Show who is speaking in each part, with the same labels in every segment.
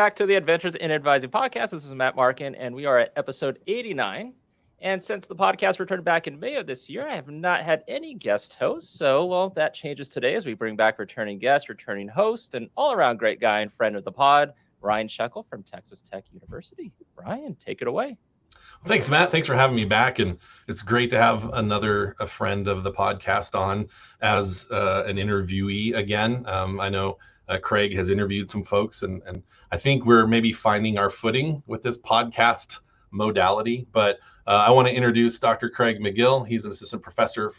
Speaker 1: back to the Adventures in Advising podcast. This is Matt Markin, and we are at episode 89. And since the podcast returned back in May of this year, I have not had any guest hosts. So, well, that changes today as we bring back returning guest, returning host, and all-around great guy and friend of the pod, Ryan Scheckel from Texas Tech University. Ryan, take it away.
Speaker 2: Thanks, Matt. Thanks for having me back. And it's great to have a friend of the podcast on as an interviewee again. I know Craig has interviewed some folks, and I think we're maybe finding our footing with this podcast modality. But I want to introduce Dr. Craig McGill. He's an assistant professor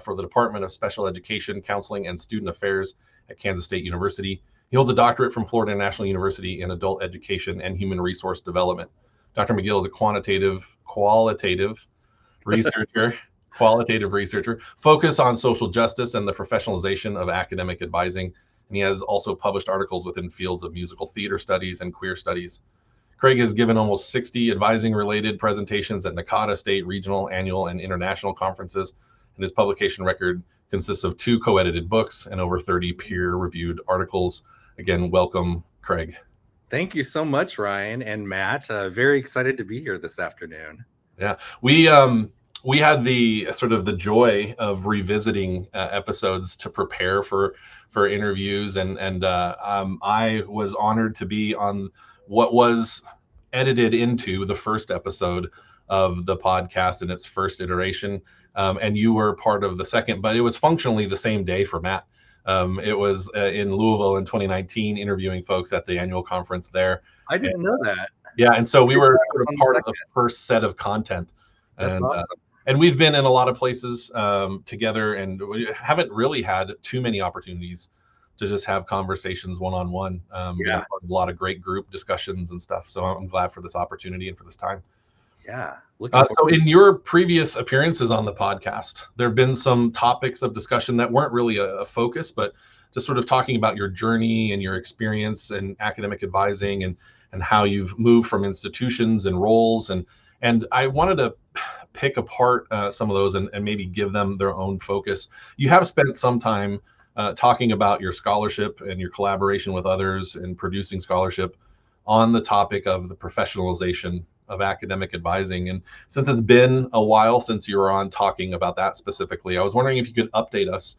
Speaker 2: for the Department of Special Education, Counseling, and Student Affairs at Kansas State University. He holds a doctorate from Florida International University in adult education and human resource development. Dr. McGill is a qualitative researcher focused on social justice and the professionalization of academic advising. And he has also published articles within fields of musical theater studies and queer studies. Craig has given almost 60 advising-related presentations at NACADA state, regional, annual, and international conferences, and his publication record consists of 2 co-edited books and over 30 peer-reviewed articles. Again, welcome, Craig.
Speaker 3: Thank you so much, Ryan and Matt. Very excited to be here this afternoon.
Speaker 2: Yeah, we had the sort of the joy of revisiting episodes to prepare for interviews, and I was honored to be on what was edited into the first episode of the podcast in its first iteration, and you were part of the second, but it was functionally the same day for Matt. It was in Louisville in 2019, interviewing folks at the annual conference there.
Speaker 3: I didn't know that.
Speaker 2: Yeah, and so we were sort of part of the first set of content.
Speaker 3: That's awesome.
Speaker 2: And we've been in a lot of places together, and we haven't really had too many opportunities to just have conversations one-on-one. A lot of great group discussions and stuff. So I'm glad for this opportunity and for this time.
Speaker 3: Yeah.
Speaker 2: So in your previous appearances on the podcast, there have been some topics of discussion that weren't really a focus, but just sort of talking about your journey and your experience in academic advising and how you've moved from institutions and roles. And I wanted to pick apart some of those and maybe give them their own focus. You have spent some time talking about your scholarship and your collaboration with others in producing scholarship on the topic of the professionalization of academic advising. And since it's been a while since you were on talking about that specifically, I was wondering if you could update us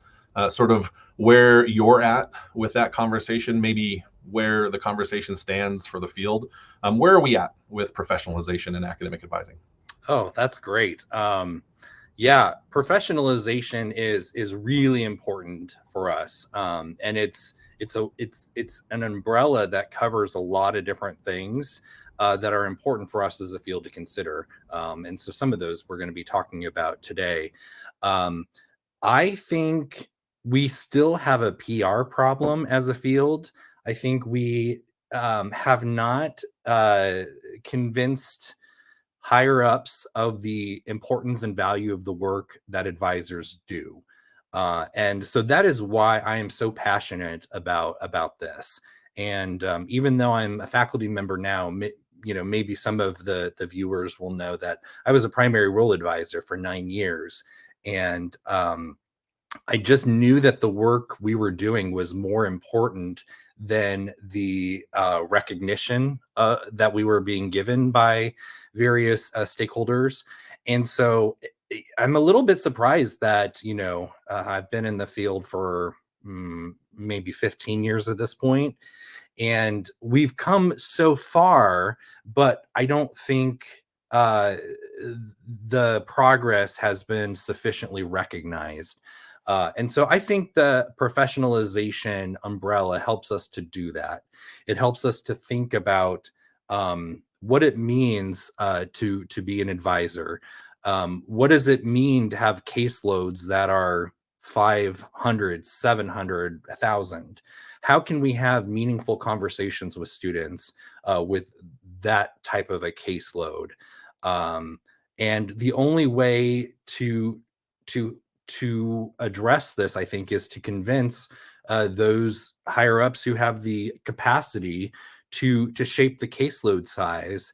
Speaker 2: sort of where you're at with that conversation, maybe where the conversation stands for the field. Where are we at with professionalization in academic advising?
Speaker 3: Oh, that's great. Yeah, professionalization is really important for us. And it's an umbrella that covers a lot of different things that are important for us as a field to consider. And so some of those we're going to be talking about today. I think we still have a PR problem as a field. I think we have not convinced higher ups of the importance and value of the work that advisors do. And so that is why I am so passionate about this. And even though I'm a faculty member now, maybe some of the viewers will know that I was a primary role advisor for 9 years. And I just knew that the work we were doing was more important than the recognition that we were being given by various stakeholders. And so I'm a little bit surprised that, I've been in the field for maybe 15 years at this point, and we've come so far, but I don't think the progress has been sufficiently recognized. And so I think the professionalization umbrella helps us to do that. It helps us to think about what it means to be an advisor. What does it mean to have caseloads that are 500, 700, 1,000? How can we have meaningful conversations with students with that type of a caseload? And the only way to address this, I think, is to convince those higher ups who have the capacity to shape the caseload size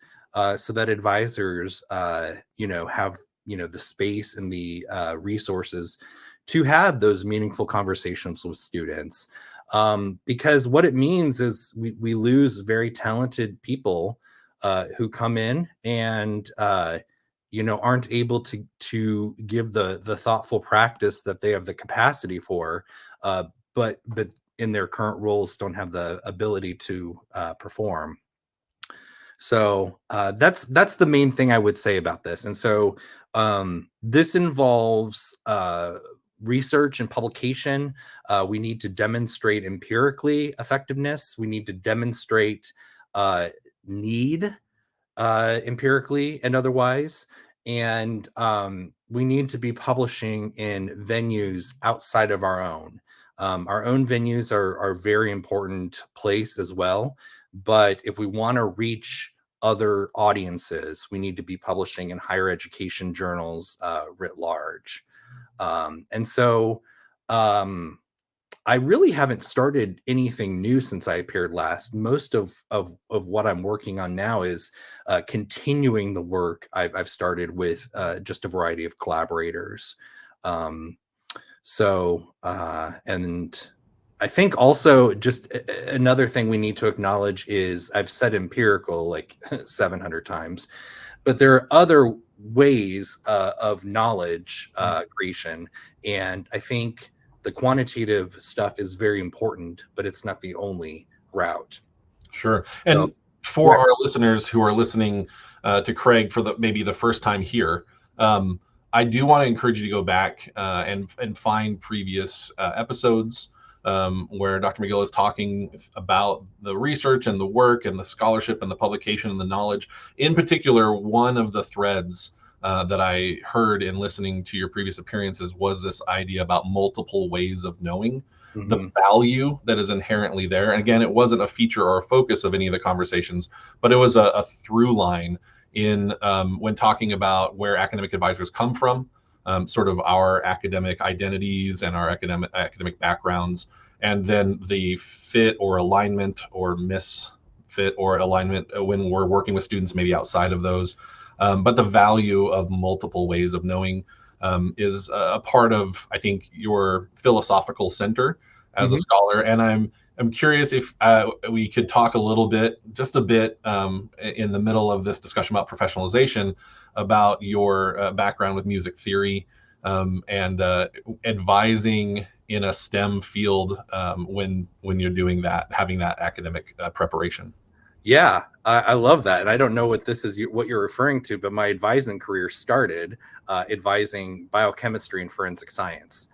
Speaker 3: so that advisors, have, the space and the resources to have those meaningful conversations with students. because what it means is we lose very talented people who come in and aren't able to give the thoughtful practice that they have the capacity for, but in their current roles don't have the ability to perform. So that's the main thing I would say about this. And so this involves research and publication. We need to demonstrate empirically effectiveness. We need to demonstrate need empirically and otherwise. And we need to be publishing in venues outside of our own. Our own venues are a very important place as well. But if we want to reach other audiences, we need to be publishing in higher education journals writ large. And so I really haven't started anything new since I appeared last. Most of what I'm working on now is continuing the work I've started with just a variety of collaborators. And I think also just another thing we need to acknowledge is I've said empirical like 700 times, but there are other ways of knowledge creation. And I think the quantitative stuff is very important, but it's not the only route.
Speaker 2: Sure. And for our listeners who are listening to Craig for maybe the first time here, I do want to encourage you to go back and find previous episodes where Dr. McGill is talking about the research and the work and the scholarship and the publication and the knowledge. In particular, one of the threads that I heard in listening to your previous appearances was this idea about multiple ways of knowing, the value that is inherently there. And again, it wasn't a feature or a focus of any of the conversations, but it was a through line in when talking about where academic advisors come from, sort of our academic identities and our academic backgrounds, and then the fit or alignment or misfit or alignment when we're working with students maybe outside of those. But the value of multiple ways of knowing is a part of, I think, your philosophical center as a scholar. And I'm curious if we could talk just a bit in the middle of this discussion about professionalization, about your background with music theory and advising in a STEM field when you're doing that, having that academic preparation.
Speaker 3: Yeah, I love that. And I don't know what what you're referring to, but my advising career started advising biochemistry and forensic science,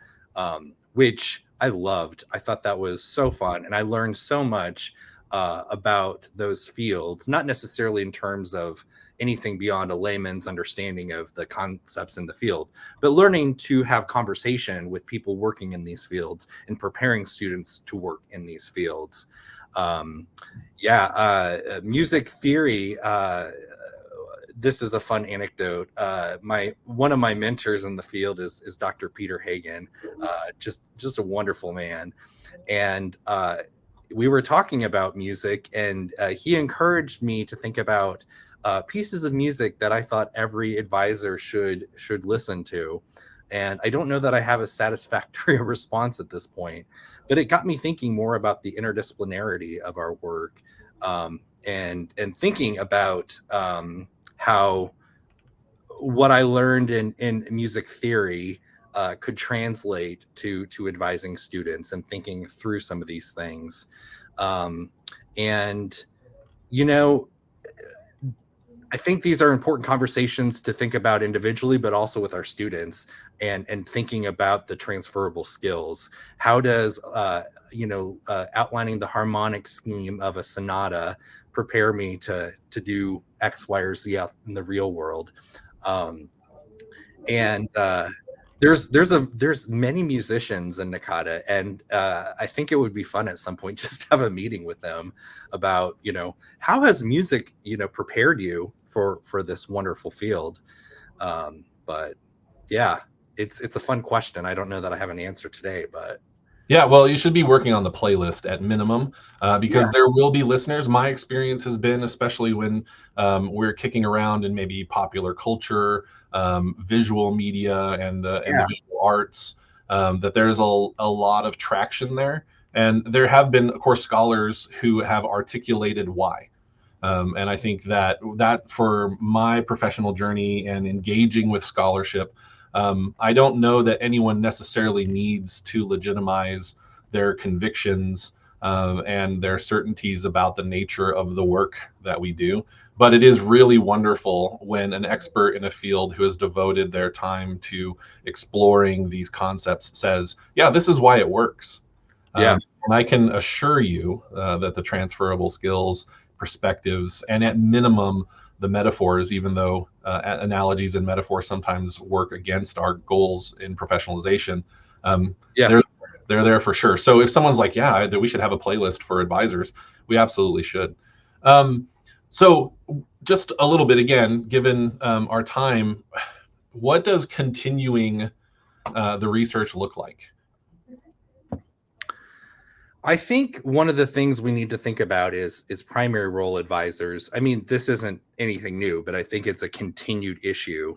Speaker 3: which I loved. I thought that was so fun. And I learned so much about those fields, not necessarily in terms of anything beyond a layman's understanding of the concepts in the field, but learning to have conversation with people working in these fields and preparing students to work in these fields. Music theory. This is a fun anecdote. One of my mentors in the field is Dr. Peter Hagen, just a wonderful man. And we were talking about music, and he encouraged me to think about pieces of music that I thought every advisor should listen to. And I don't know that I have a satisfactory response at this point, but it got me thinking more about the interdisciplinarity of our work, and thinking about how what I learned in music theory could translate to advising students and thinking through some of these things. I think these are important conversations to think about individually, but also with our students, and thinking about the transferable skills. How does outlining the harmonic scheme of a sonata prepare me to do X, Y, or Z out in the real world? There's many musicians in Nakata, and I think it would be fun at some point just to have a meeting with them about, how has music, prepared you for this wonderful field? But yeah, it's a fun question. I don't know that I have an answer today, but
Speaker 2: yeah, well, you should be working on the playlist at minimum, because there will be listeners. My experience has been, especially when we're kicking around in maybe popular culture, visual media, and the visual arts, that there's a lot of traction there. And there have been, of course, scholars who have articulated why. And I think that for my professional journey and engaging with scholarship, I don't know that anyone necessarily needs to legitimize their convictions and their certainties about the nature of the work that we do. But it is really wonderful when an expert in a field who has devoted their time to exploring these concepts says, yeah, this is why it works.
Speaker 3: Yeah.
Speaker 2: And I can assure you that the transferable skills, perspectives, and at minimum, the metaphors, even though analogies and metaphors sometimes work against our goals in professionalization,
Speaker 3: Yeah.
Speaker 2: they're there for sure. So if someone's like, yeah, that we should have a playlist for advisors, we absolutely should. So just a little bit again, given our time, what does continuing the research look like?
Speaker 3: I think one of the things we need to think about is primary role advisors. I mean, this isn't anything new, but I think it's a continued issue.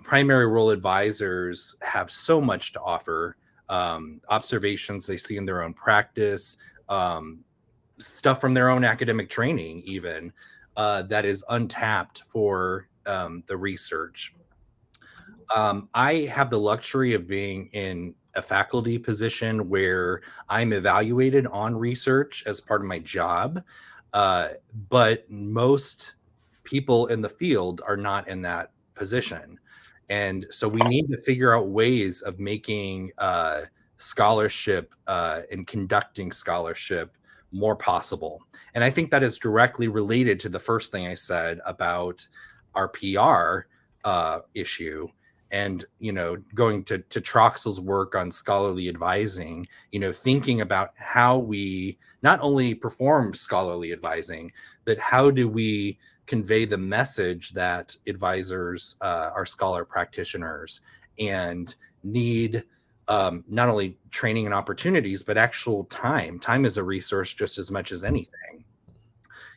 Speaker 3: Primary role advisors have so much to offer. Observations they see in their own practice, stuff from their own academic training, even that is untapped for the research. I have the luxury of being in a faculty position where I'm evaluated on research as part of my job. But most people in the field are not in that position. And so we need to figure out ways of making scholarship and conducting scholarship more possible. And I think that is directly related to the first thing I said about our PR issue. And, going to Troxel's work on scholarly advising, thinking about how we not only perform scholarly advising, but how do we convey the message that advisors are scholar practitioners and need not only training and opportunities, but actual time. Time is a resource just as much as anything.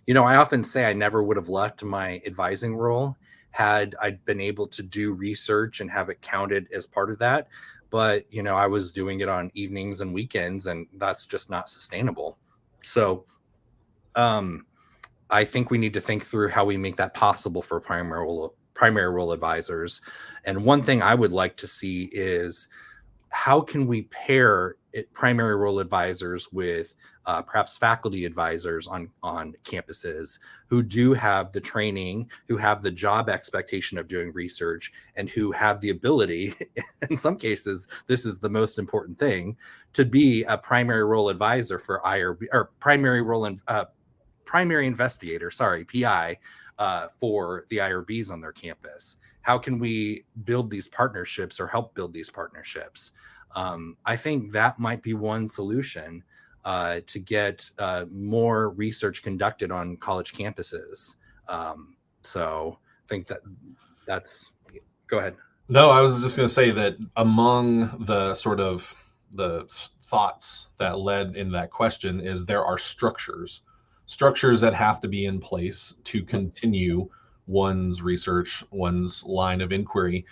Speaker 3: I often say I never would have left my advising role had I been able to do research and have it counted as part of that. But, I was doing it on evenings and weekends, and that's just not sustainable. So I think we need to think through how we make that possible for primary role advisors. And one thing I would like to see is how can we pair primary role advisors with perhaps faculty advisors on campuses who do have the training, who have the job expectation of doing research, and who have the ability, in some cases, this is the most important thing, to be a primary role advisor for IRB or primary investigator, PI, for the IRBs on their campus. How can we build these partnerships or help build these partnerships? I think that might be one solution to get more research conducted on college campuses. So I think that's, go ahead.
Speaker 2: No, I was just going to say that among the sort of the thoughts that led in that question is there are structures that have to be in place to continue one's research, one's line of inquiry.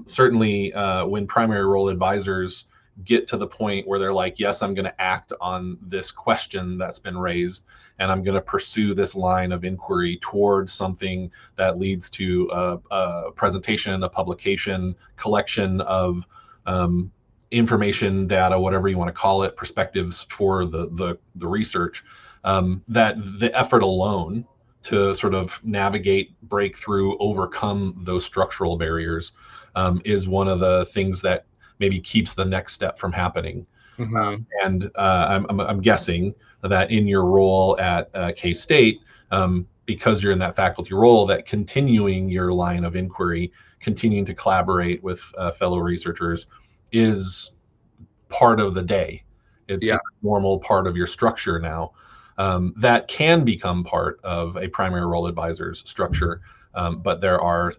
Speaker 2: Certainly, when primary role advisors get to the point where they're like, yes, I'm going to act on this question that's been raised, and I'm going to pursue this line of inquiry towards something that leads to a presentation, a publication, collection of information, data, whatever you want to call it, perspectives for the research. That the effort alone to sort of navigate, break through, overcome those structural barriers is one of the things that maybe keeps the next step from happening.
Speaker 3: Mm-hmm.
Speaker 2: And I'm guessing that in your role at K-State, because you're in that faculty role, that continuing your line of inquiry, continuing to collaborate with fellow researchers is part of the day. It's a normal part of your structure now. That can become part of a primary role advisor's structure, but there are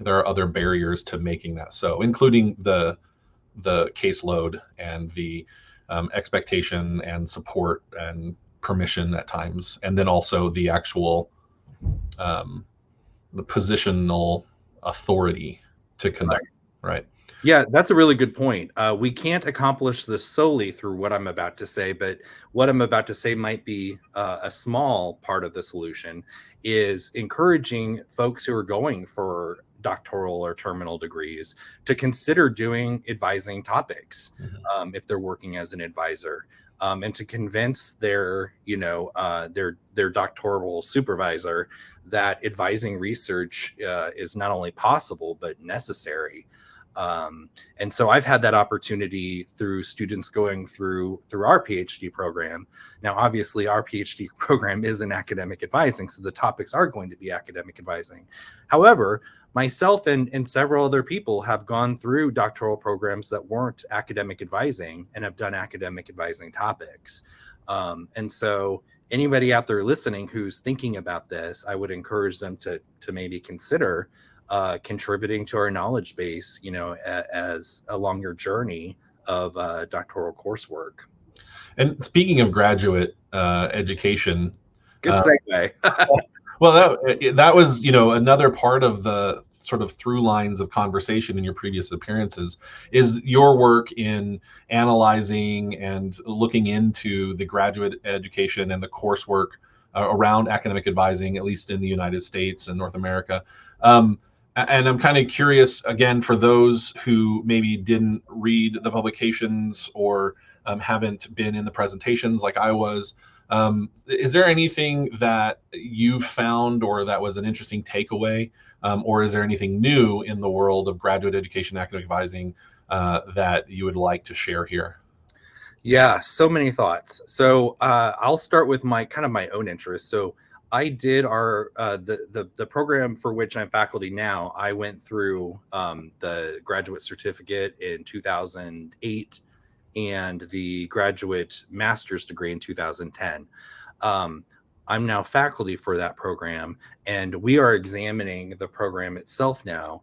Speaker 2: other barriers to making that so, including the caseload and the expectation and support and permission at times, and then also the actual the positional authority to conduct. Right.
Speaker 3: Yeah, that's a really good point. We can't accomplish this solely through what I'm about to say, but what I'm about to say might be a small part of the solution, is encouraging folks who are going for doctoral or terminal degrees to consider doing advising topics if they're working as an advisor, and to convince their, their doctoral supervisor that advising research is not only possible but necessary. And so I've had that opportunity through students going through our PhD program. Now, obviously, our PhD program is in academic advising, so the topics are going to be academic advising. However, myself and several other people have gone through doctoral programs that weren't academic advising and have done academic advising topics. And so anybody out there listening who's thinking about this, I would encourage them to maybe consider contributing to our knowledge base, as along your journey of doctoral coursework.
Speaker 2: And speaking of graduate education,
Speaker 3: Good segue.
Speaker 2: well, that was, another part of the sort of through lines of conversation in your previous appearances is your work in analyzing and looking into the graduate education and the coursework around academic advising, at least in the United States and North America. And I'm kind of curious, again, for those who maybe didn't read the publications or haven't been in the presentations like I was, is there anything that you found or that was an interesting takeaway, or is there anything new in the world of graduate education, academic advising that you would like to share here?
Speaker 3: Yeah, so many thoughts. So I'll start with my own interest. So I did the program for which I'm faculty now. I went through the graduate certificate in 2008 and the graduate master's degree in 2010. I'm now faculty for that program, and we are examining the program itself now,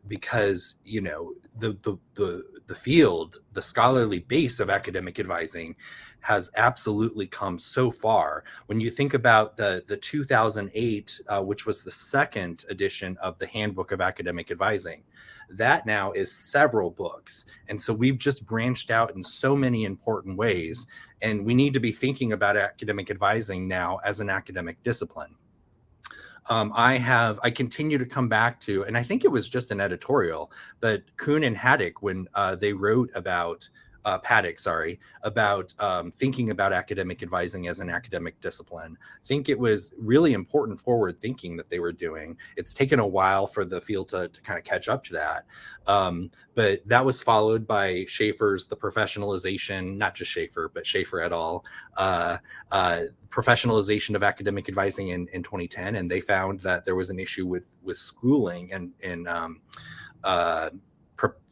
Speaker 3: because the field, the scholarly base of academic advising has absolutely come so far. When you think about the 2008, which was the second edition of the Handbook of Academic Advising, that now is several books. And so we've just branched out in so many important ways. And we need to be thinking about academic advising now as an academic discipline. I continue to come back to, and I think it was just an editorial, but Kuhn and Haddock, when they wrote about Paddock, about thinking about academic advising as an academic discipline. I think it was really important forward thinking that they were doing. It's taken a while for the field to kind of catch up to that. But that was followed by Schaefer's The Professionalization, not just Schaefer, but Schaefer et al., Professionalization of Academic Advising in 2010. And they found that there was an issue with schooling and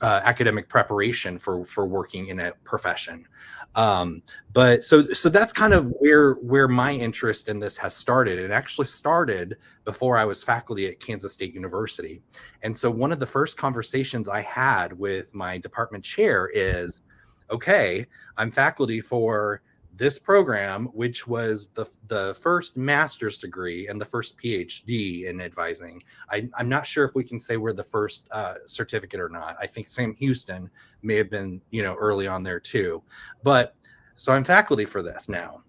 Speaker 3: academic preparation for working in a profession. But so that's kind of where my interest in this has started. It actually started before I was faculty at Kansas State University. And so one of the first conversations I had with my department chair is, okay, I'm faculty for this program, which was the first master's degree and the first PhD in advising. I'm not sure if we can say we're the first certificate or not. I think Sam Houston may have been, early on there too. But so I'm faculty for this now.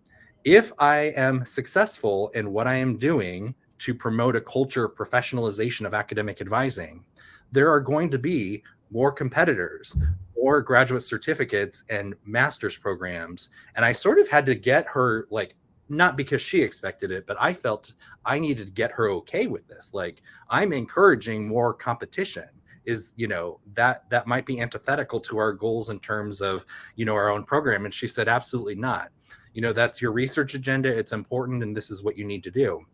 Speaker 3: If I am successful in what I am doing to promote a culture of professionalization of academic advising, there are going to be more competitors, more graduate certificates and master's programs. And I sort of had to get her, not because she expected it, but I felt I needed to get her okay with this. I'm encouraging more competition. Is, that might be antithetical to our goals in terms of, our own program. And she said, absolutely not. That's your research agenda. It's important. And this is what you need to do.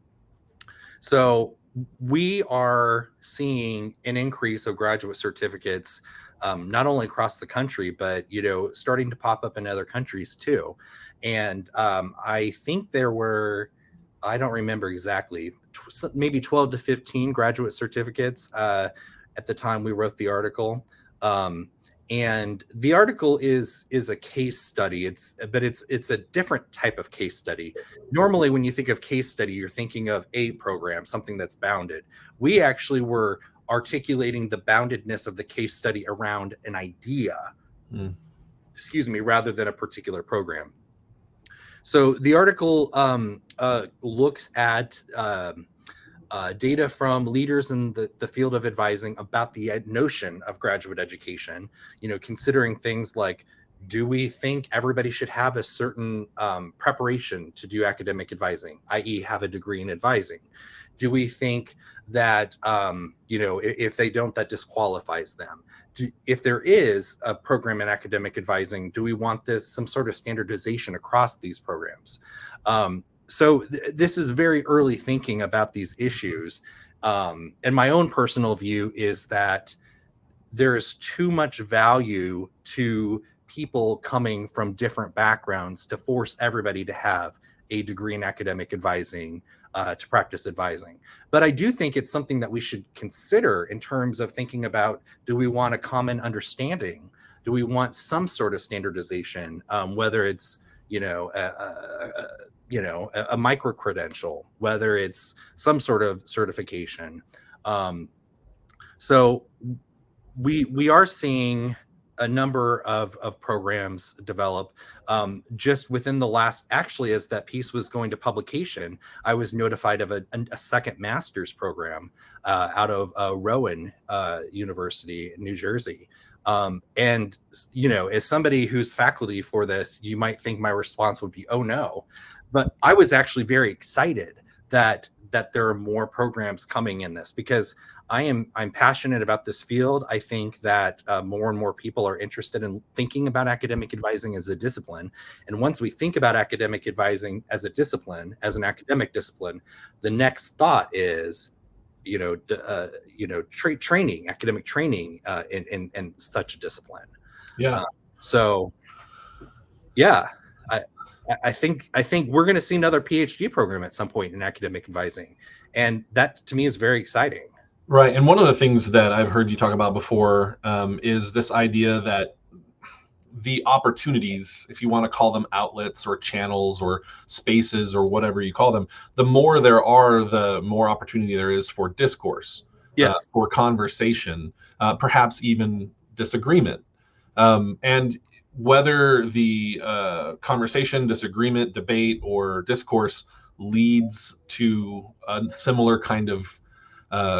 Speaker 3: So we are seeing an increase of graduate certificates, not only across the country, but, starting to pop up in other countries too. And I think there were, I don't remember exactly, maybe 12 to 15 graduate certificates at the time we wrote the article. And the article is a case study. It's a different type of case study. Normally, when you think of case study, you're thinking of a program, something that's bounded. We actually were articulating the boundedness of the case study around an idea, rather than a particular program. So the article looks at data from leaders in the field of advising about the notion of graduate education, considering things like, do we think everybody should have a certain preparation to do academic advising, i.e. have a degree in advising? Do we think that, if they don't, that disqualifies them? If there is a program in academic advising, do we want some sort of standardization across these programs? So this is very early thinking about these issues. And my own personal view is that there's too much value to people coming from different backgrounds to force everybody to have a degree in academic advising to practice advising. But I do think it's something that we should consider in terms of thinking about, do we want a common understanding? Do we want some sort of standardization, whether it's, a micro credential, whether it's some sort of certification. So we are seeing a number of programs develop just within the last, actually, as that piece was going to publication, I was notified of a second master's program out of Rowan University in New Jersey. And, as somebody who's faculty for this, you might think my response would be, oh no, but I was actually very excited that there are more programs coming in this, because I'm passionate about this field. I think that more and more people are interested in thinking about academic advising as a discipline. And once we think about academic advising as a discipline, as an academic discipline, the next thought is, training, academic training in such a discipline.
Speaker 2: Yeah.
Speaker 3: I think we're going to see another PhD program at some point in academic advising, and that to me is very exciting.
Speaker 2: Right, and one of the things that I've heard you talk about before is this idea that the opportunities, if you want to call them outlets or channels or spaces or whatever you call them, the more there are, the more opportunity there is for discourse,
Speaker 3: yes,
Speaker 2: for conversation, perhaps even disagreement. And whether the conversation, disagreement, debate, or discourse leads to a similar kind of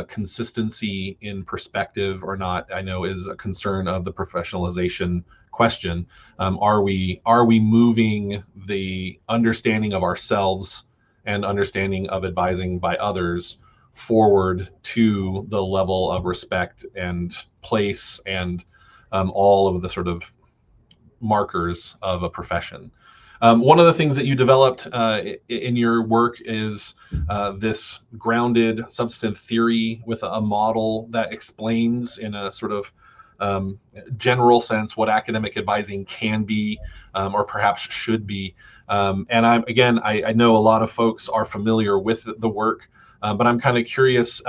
Speaker 2: consistency in perspective or not, I know is a concern of the professionalization question. Are we moving the understanding of ourselves and understanding of advising by others forward to the level of respect and place and all of the sort of markers of a profession? One of the things that you developed in your work is this grounded substantive theory with a model that explains in a sort of general sense what academic advising can be or perhaps should be. And I know a lot of folks are familiar with the work, but I'm kind of curious,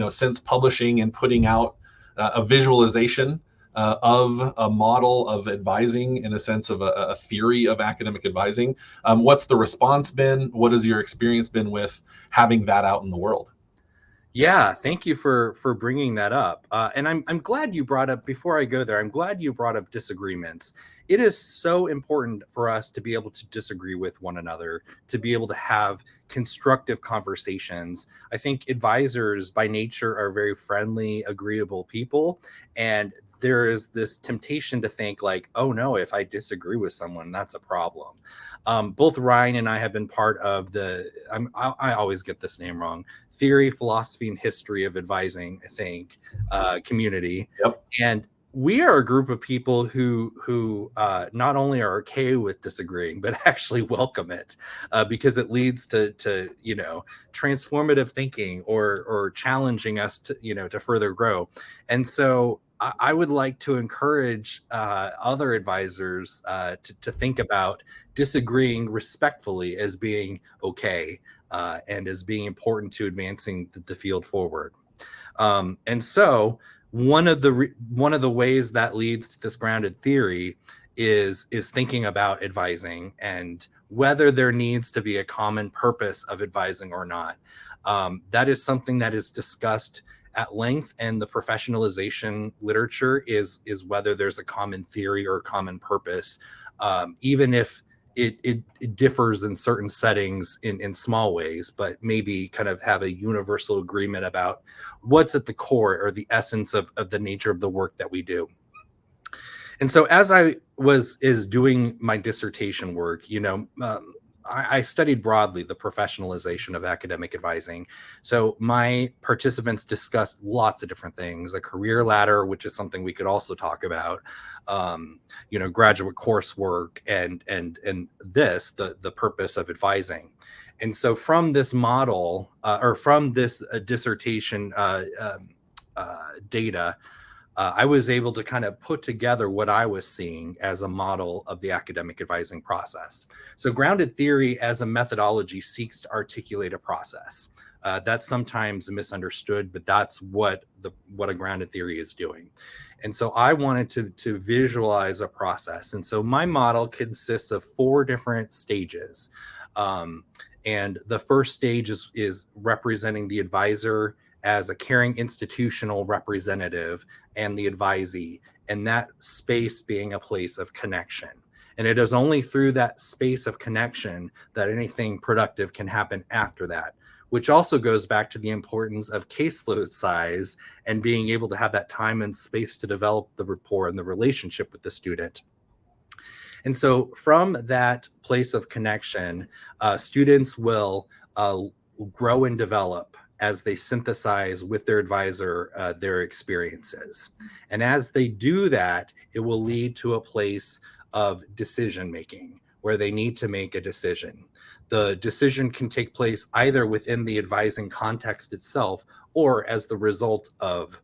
Speaker 2: since publishing and putting out a visualization of a model of advising in a sense of a theory of academic advising. What's the response been? What has your experience been with having that out in the world?
Speaker 3: Yeah, thank you for bringing that up. And I'm glad you brought up, before I go there, I'm glad you brought up disagreements. It is so important for us to be able to disagree with one another, to be able to have constructive conversations. I think advisors by nature are very friendly, agreeable people. And there is this temptation to think like, oh no, if I disagree with someone, that's a problem. Both Ryan and I have been part of I always get this name wrong, Theory, Philosophy, and History of Advising, I think, community.
Speaker 2: Yep.
Speaker 3: And we are a group of people who not only are okay with disagreeing, but actually welcome it because it leads to transformative thinking or challenging us to further grow. And so I would like to encourage other advisors to think about disagreeing respectfully as being okay and as being important to advancing the field forward. And so one of the ways that leads to this grounded theory is thinking about advising and whether there needs to be a common purpose of advising or not. That is something that is discussed at length, and the professionalization literature is whether there's a common theory or a common purpose, even if it differs in certain settings in small ways, but maybe kind of have a universal agreement about what's at the core or the essence of the nature of the work that we do. And so as I is doing my dissertation work, I studied broadly the professionalization of academic advising. So my participants discussed lots of different things, a career ladder, which is something we could also talk about, graduate coursework, and the purpose of advising. And so from this model, or from this dissertation data, I was able to kind of put together what I was seeing as a model of the academic advising process. So grounded theory as a methodology seeks to articulate a process. That's sometimes misunderstood, but that's what a grounded theory is doing. And so I wanted to visualize a process. And so my model consists of 4 different stages. And the first stage is representing the advisor as a caring institutional representative and the advisee, and that space being a place of connection. And it is only through that space of connection that anything productive can happen after that, which also goes back to the importance of caseload size and being able to have that time and space to develop the rapport and the relationship with the student. And so from that place of connection, students will grow and develop as they synthesize with their advisor their experiences. And as they do that, it will lead to a place of decision making where they need to make a decision. The decision can take place either within the advising context itself or as the result of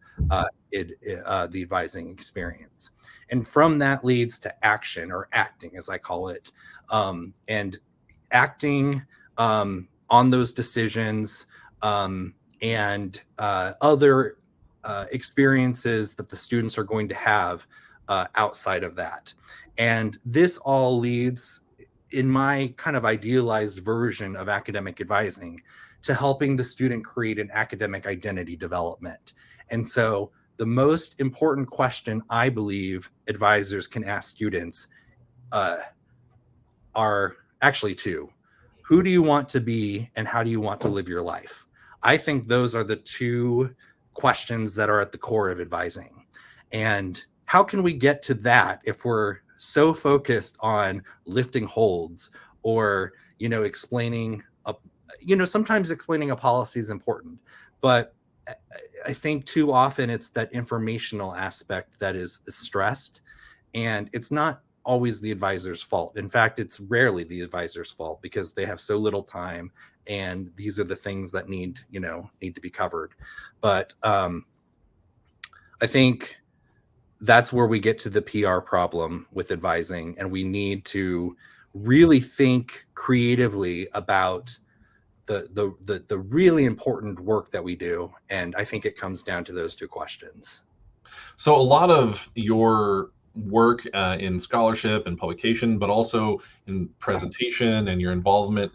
Speaker 3: the advising experience. And from that leads to action, or acting as I call it, and acting on those decisions, and other experiences that the students are going to have outside of that. And this all leads, in my kind of idealized version of academic advising, to helping the student create an academic identity development. And so the most important question I believe advisors can ask students are actually 2. Who do you want to be, and how do you want to live your life? I think those are the 2 questions that are at the core of advising. And how can we get to that if we're so focused on lifting holds or, explaining sometimes explaining a policy is important, but I think too often it's that informational aspect that is stressed, and it's not always the advisor's fault. In fact, it's rarely the advisor's fault because they have so little time, and these are the things that need to be covered. But I think that's where we get to the PR problem with advising, and we need to really think creatively about the really important work that we do. And I think it comes down to those 2 questions.
Speaker 2: So a lot of your work in scholarship and publication, but also in presentation and your involvement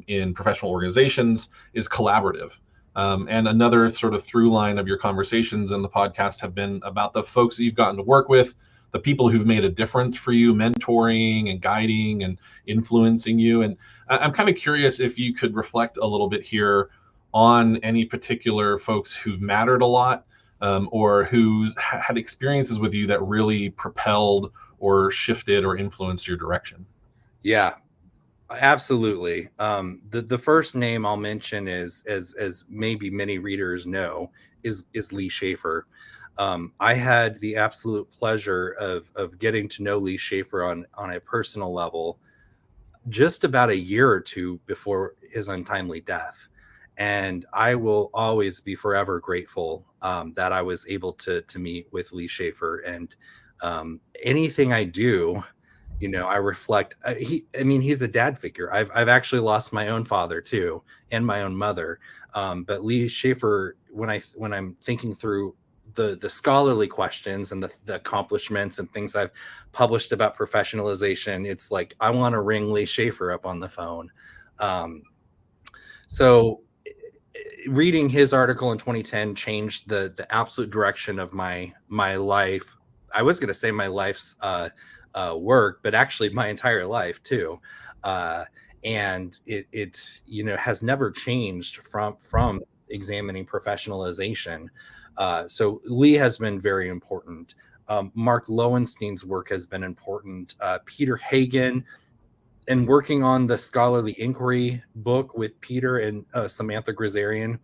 Speaker 2: in professional organizations is collaborative. And another sort of through line of your conversations in the podcast have been about the folks that you've gotten to work with, the people who've made a difference for you, mentoring and guiding and influencing you. And I'm kind of curious if you could reflect a little bit here on any particular folks who've mattered a lot, or who had experiences with you that really propelled or shifted or influenced your direction.
Speaker 3: Yeah, absolutely. The first name I'll mention is, as maybe many readers know, is Lee Schaefer. I had the absolute pleasure of getting to know Lee Schaefer on a personal level just about a year or 2 before his untimely death. And I will always be forever grateful that I was able to meet with Lee Schaefer. And anything I do, I reflect. He's a dad figure. I've actually lost my own father too, and my own mother. But Lee Schaefer, when I'm thinking through the scholarly questions and the accomplishments and things I've published about professionalization, it's like I want to ring Lee Schaefer up on the phone. So reading his article in 2010 changed the absolute direction of my life. I was going to say my life's work, but actually my entire life too. And it has never changed from examining professionalization. So Lee has been very important. Mark Lowenstein's work has been important. Peter Hagen, and working on the scholarly inquiry book with Peter and Samantha Grisarian,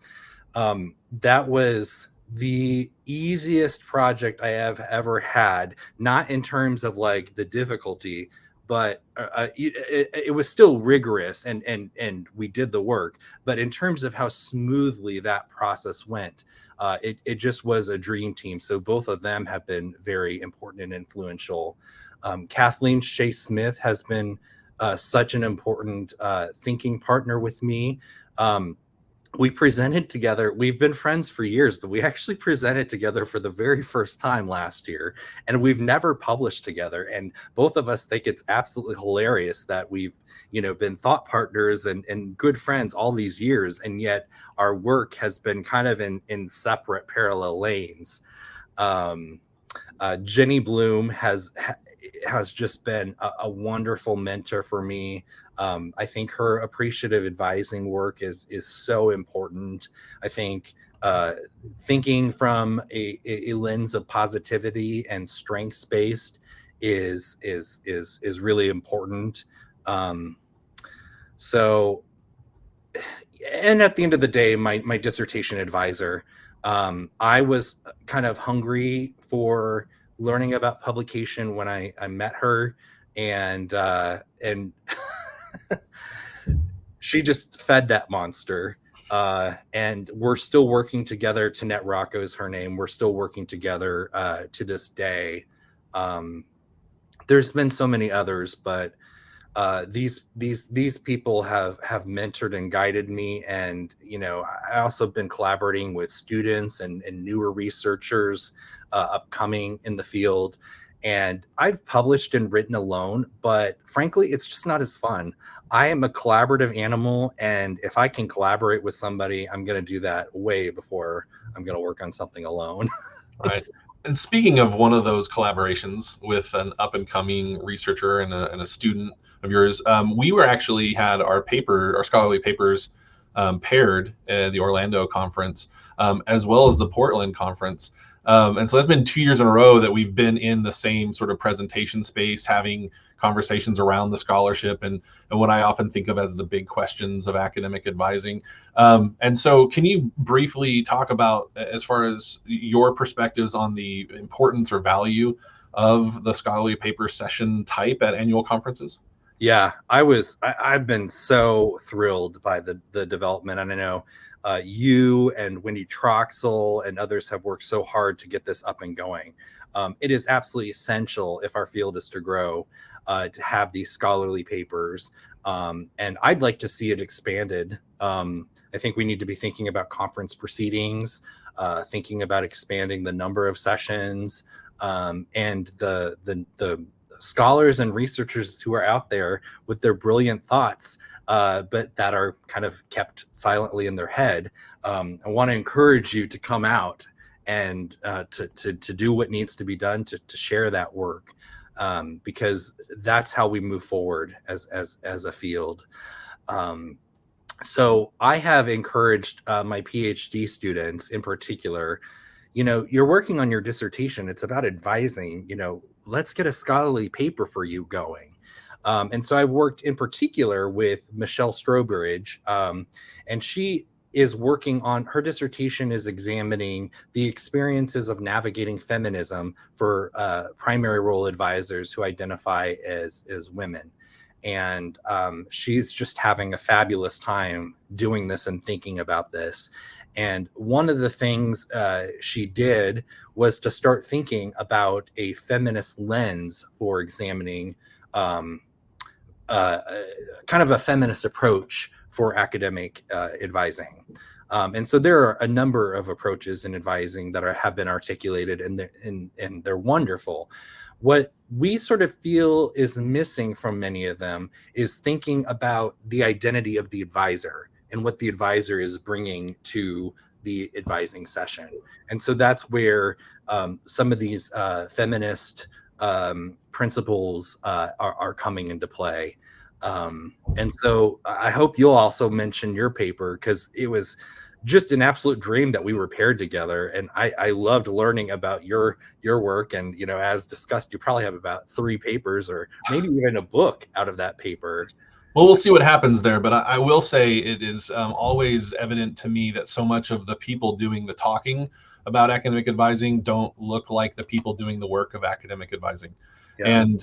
Speaker 3: that was the easiest project I have ever had, not in terms of like the difficulty, but it was still rigorous and we did the work, but in terms of how smoothly that process went, it just was a dream team. So both of them have been very important and influential. Kathleen Shea Smith has been such an important thinking partner with me. We presented together. We've been friends for years, but we actually presented together for the very first time last year, and we've never published together. And both of us think it's absolutely hilarious that we've, been thought partners and good friends all these years, and yet our work has been kind of in separate parallel lanes. Jenny Bloom has just been a wonderful mentor for me. I think her appreciative advising work is so important. I think thinking from a lens of positivity and strengths based is really important. So, and at the end of the day, my dissertation advisor, I was kind of hungry for learning about publication when I met her, and she just fed that monster. And we're still working together. Tanette Rocco is her name. We're still working together to this day. There's been so many others, but these people have mentored and guided me. And I also been collaborating with students and newer researchers upcoming in the field. And I've published and written alone, but frankly, it's just not as fun. I am a collaborative animal, and if I can collaborate with somebody, I'm going to do that way before I'm going to work on something alone.
Speaker 2: Right. And speaking of one of those collaborations with an up-and-coming researcher and a student of yours, we were actually had our scholarly papers paired at the Orlando conference, as well as the Portland conference. And so that's been 2 years in a row that we've been in the same sort of presentation space, having conversations around the scholarship and what I often think of as the big questions of academic advising. And so can you briefly talk about, as far as your perspectives on the importance or value of the scholarly paper session type at annual conferences?
Speaker 3: Yeah, I've been so thrilled by the development. And I know you and Wendy Troxel and others have worked so hard to get this up and going. It is absolutely essential if our field is to grow to have these scholarly papers. And I'd like to see it expanded. I think we need to be thinking about conference proceedings, thinking about expanding the number of sessions, and the scholars and researchers who are out there with their brilliant thoughts, but that are kind of kept silently in their head. I want to encourage you to come out and to do what needs to be done to share that work, because that's how we move forward as a field. So I have encouraged my PhD students in particular, you're working on your dissertation. It's about advising, let's get a scholarly paper for you going. And so I've worked in particular with Michelle Strobridge, and she is working on her dissertation is examining the experiences of navigating feminism for primary role advisors who identify as women. And she's just having a fabulous time doing this and thinking about this. And one of the things she did was to start thinking about a feminist lens for examining kind of a feminist approach for academic advising. And so there are a number of approaches in advising that have been articulated, and they're wonderful. What we sort of feel is missing from many of them is thinking about the identity of the advisor and what the advisor is bringing to the advising session. And so that's where some of these feminist principles are coming into play. And so I hope you'll also mention your paper, because it was just an absolute dream that we were paired together. And I loved learning about your work. And, you know, as discussed, you probably have about 3 papers or maybe even a book out of that paper.
Speaker 2: Well, we'll see what happens there, but I will say it is always evident to me that so much of the people doing the talking about academic advising don't look like the people doing the work of academic advising. Yeah. And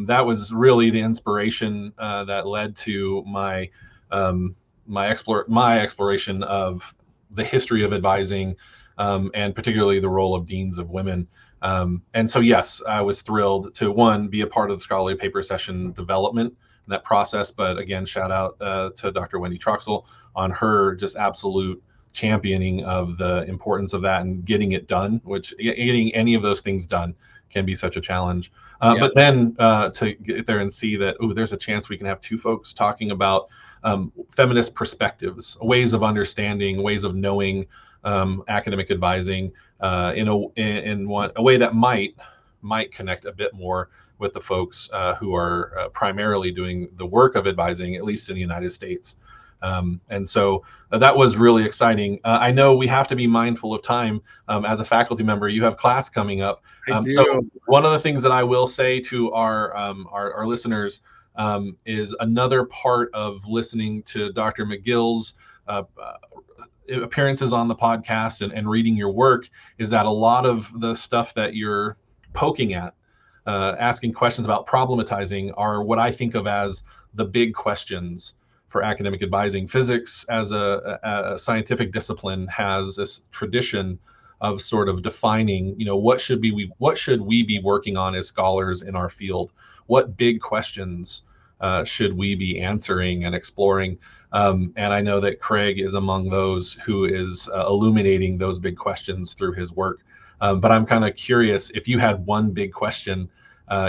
Speaker 2: that was really the inspiration that led to my exploration of the history of advising, and particularly the role of deans of women. And so, yes, I was thrilled to, one, be a part of the scholarly paper session development, that process. But again, shout out to Dr. Wendy Troxel on her just absolute championing of the importance of that and getting it done, which getting any of those things done can be such a challenge. Yeah. But then to get there and see that, oh, there's a chance we can have 2 folks talking about feminist perspectives, ways of understanding, ways of knowing academic advising in a way that might connect a bit more with the folks who are primarily doing the work of advising, at least in the United States. And so that was really exciting. I know we have to be mindful of time. As a faculty member, you have class coming up. So one of the things that I will say to our listeners is another part of listening to Dr. McGill's appearances on the podcast and reading your work is that a lot of the stuff that you're poking at, asking questions about, problematizing, are what I think of as the big questions for academic advising. Physics as a scientific discipline has this tradition of sort of defining, you know, what should we be working on as scholars in our field? What big questions should we be answering and exploring? And I know that Craig is among those who is illuminating those big questions through his work. But I'm kind of curious, if you had one big question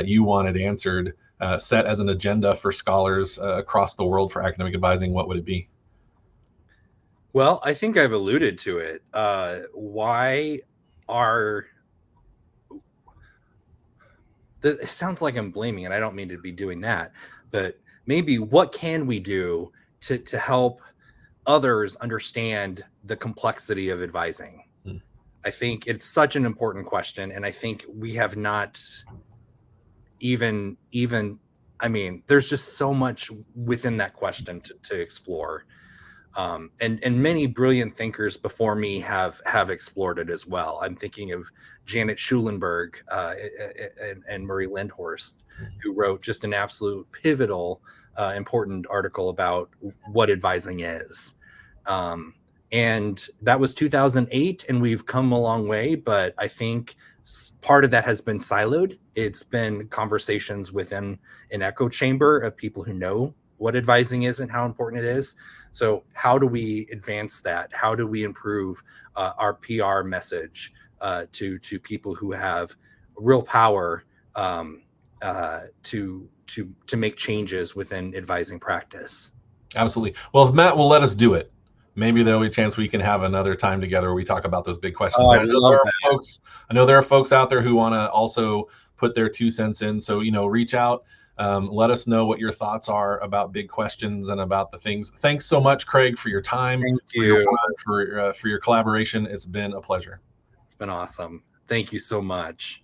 Speaker 2: you wanted answered, set as an agenda for scholars across the world for academic advising, what would it be?
Speaker 3: Well, I think I've alluded to it. It sounds like I'm blaming, and I don't mean to be doing that, but maybe what can we do to help others understand the complexity of advising? I think it's such an important question, and I think we have not even I mean, there's just so much within that question to explore. And many brilliant thinkers before me have explored it as well. I'm thinking of Janet Schulenberg and Murray Lindhorst, who wrote just an absolute pivotal, important article about what advising is. And that was 2008, and we've come a long way, but I think part of that has been siloed. It's been conversations within an echo chamber of people who know what advising is and how important it is. So how do we advance that? How do we improve our PR message to people who have real power to make changes within advising practice?
Speaker 2: Absolutely. Well, if Matt will let us do it, maybe there'll be a chance we can have another time together where we talk about those big questions. I know there are folks out there who want to also put their 2 cents in. So, you know, reach out. Let us know what your thoughts are about big questions and about the things. Thanks so much, Craig, for your time.
Speaker 3: Thank you.
Speaker 2: For your collaboration. It's been a pleasure.
Speaker 3: It's been awesome. Thank you so much.